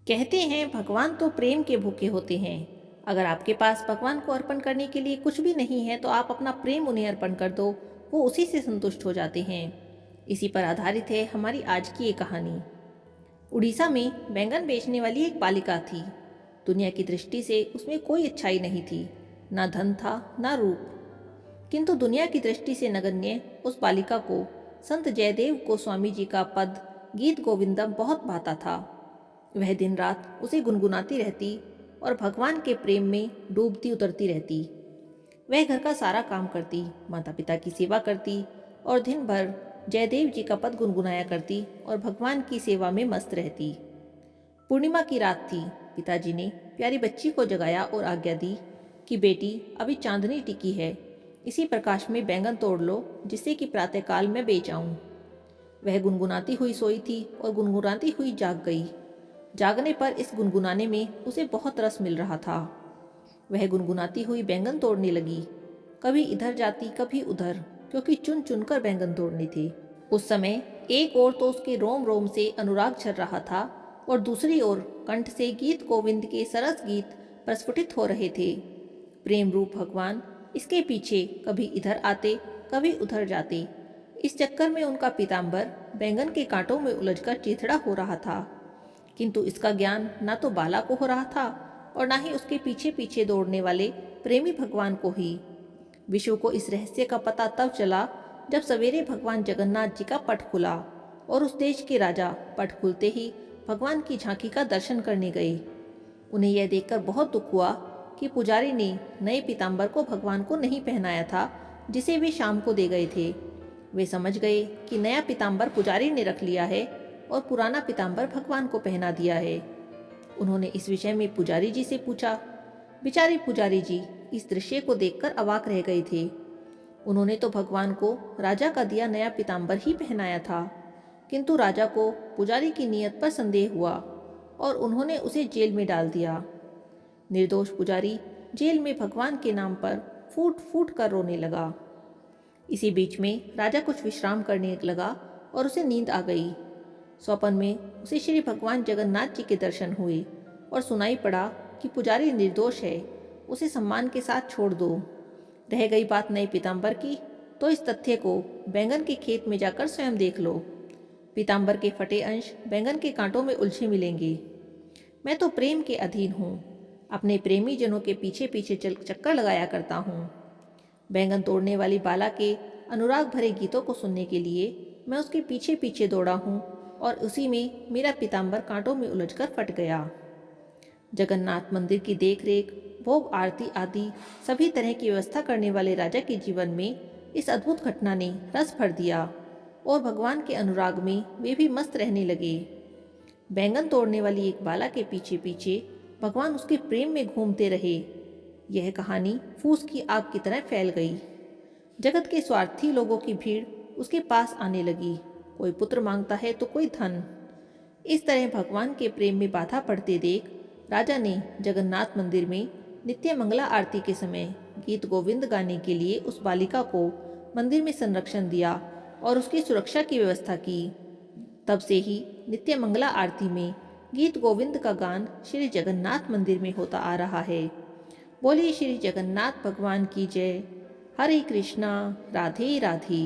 कहते हैं भगवान तो प्रेम के भूखे होते हैं। अगर आपके पास भगवान को अर्पण करने के लिए कुछ भी नहीं है तो आप अपना प्रेम उन्हें अर्पण कर दो, वो उसी से संतुष्ट हो जाते हैं। इसी पर आधारित है हमारी आज की ये कहानी। उड़ीसा में बैंगन बेचने वाली एक बालिका थी। दुनिया की दृष्टि से उसमें कोई अच्छाई नहीं थी, ना धन था ना रूप। किंतु दुनिया की दृष्टि से नगण्य उस बालिका को संत जयदेव गोस्वामी जी का पद गीत गोविंदम बहुत भाता था। वह दिन रात उसे गुनगुनाती रहती और भगवान के प्रेम में डूबती उतरती रहती। वह घर का सारा काम करती, माता पिता की सेवा करती और दिन भर जयदेव जी का पद गुनगुनाया करती और भगवान की सेवा में मस्त रहती। पूर्णिमा की रात थी। पिताजी ने प्यारी बच्ची को जगाया और आज्ञा दी कि बेटी, अभी चांदनी टिकी है, इसी प्रकाश में बैंगन तोड़ लो जिससे कि प्रातःकाल मैं बेच आऊं। वह गुनगुनाती हुई सोई थी और गुनगुनाती हुई जाग गई। जागने पर इस गुनगुनाने में उसे बहुत रस मिल रहा था। वह गुनगुनाती हुई बैंगन तोड़ने लगी, कभी इधर जाती कभी उधर, क्योंकि चुन चुनकर बैंगन तोड़ने थे। उस समय एक ओर तो उसके रोम रोम से अनुराग झर रहा था और दूसरी ओर कंठ से गीत गोविंद के सरस गीत प्रस्फुटित हो रहे थे। प्रेम रूप भगवान इसके पीछे कभी इधर आते कभी उधर जाते। इस चक्कर में उनका पीताम्बर बैंगन के कांटों में उलझकर चिथड़ा हो रहा था। किंतु इसका ज्ञान ना तो बाला को हो रहा था और ना ही उसके पीछे पीछे दौड़ने वाले प्रेमी भगवान को ही। विशु को इस रहस्य का पता तब चला जब सवेरे भगवान जगन्नाथ जी का पट खुला और उस देश के राजा पट खुलते ही भगवान की झांकी का दर्शन करने गए। उन्हें यह देखकर बहुत दुख हुआ कि पुजारी ने नए पीताम्बर को भगवान को नहीं पहनाया था जिसे वे शाम को दे गए थे। वे समझ गए कि नया पीताम्बर पुजारी ने रख लिया है और पुराना पीताम्बर भगवान को पहना दिया है। उन्होंने इस विषय में पुजारी जी से पूछा। बेचारे पुजारी जी इस दृश्य को देखकर अवाक रह गए थे। उन्होंने तो भगवान को राजा का दिया नया पीताम्बर ही पहनाया था, किंतु राजा को पुजारी की नीयत पर संदेह हुआ और उन्होंने उसे जेल में डाल दिया। निर्दोष पुजारी जेल में भगवान के नाम पर फूट फूट कर रोने लगा। इसी बीच में राजा कुछ विश्राम करने लगा और उसे नींद आ गई। स्वप्न में उसे श्री भगवान जगन्नाथ जी के दर्शन हुए और सुनाई पड़ा कि पुजारी निर्दोष है, उसे सम्मान के साथ छोड़ दो। रह गई बात नए पीताम्बर की, तो इस तथ्य को बैंगन के खेत में जाकर स्वयं देख लो। पीताम्बर के फटे अंश बैंगन के कांटों में उलझे मिलेंगे। मैं तो प्रेम के अधीन हूँ, अपने प्रेमी जनों के पीछे पीछे चक्कर लगाया करता हूँ। बैंगन तोड़ने वाली बाला के अनुराग भरे गीतों को सुनने के लिए मैं उसके पीछे पीछे दौड़ा हूँ और उसी में मेरा पीताम्बर कांटों में उलझकर फट गया। जगन्नाथ मंदिर की देखरेख, भोग आरती आदि सभी तरह की व्यवस्था करने वाले राजा के जीवन में इस अद्भुत घटना ने रस भर दिया और भगवान के अनुराग में वे भी मस्त रहने लगे। बैंगन तोड़ने वाली एक बाला के पीछे पीछे भगवान उसके प्रेम में घूमते रहे। यह कहानी फूस की आग की तरह फैल गई। जगत के स्वार्थी लोगों की भीड़ उसके पास आने लगी। कोई पुत्र मांगता है तो कोई धन। इस तरह भगवान के प्रेम में बाधा पड़ते देख राजा ने जगन्नाथ मंदिर में नित्य मंगला आरती के समय गीत गोविंद गाने के लिए उस बालिका को मंदिर में संरक्षण दिया और उसकी सुरक्षा की व्यवस्था की। तब से ही नित्य मंगला आरती में गीत गोविंद का गान श्री जगन्नाथ मंदिर में होता आ रहा है। बोलिए श्री जगन्नाथ भगवान की जय। हरे कृष्णा, राधे राधे।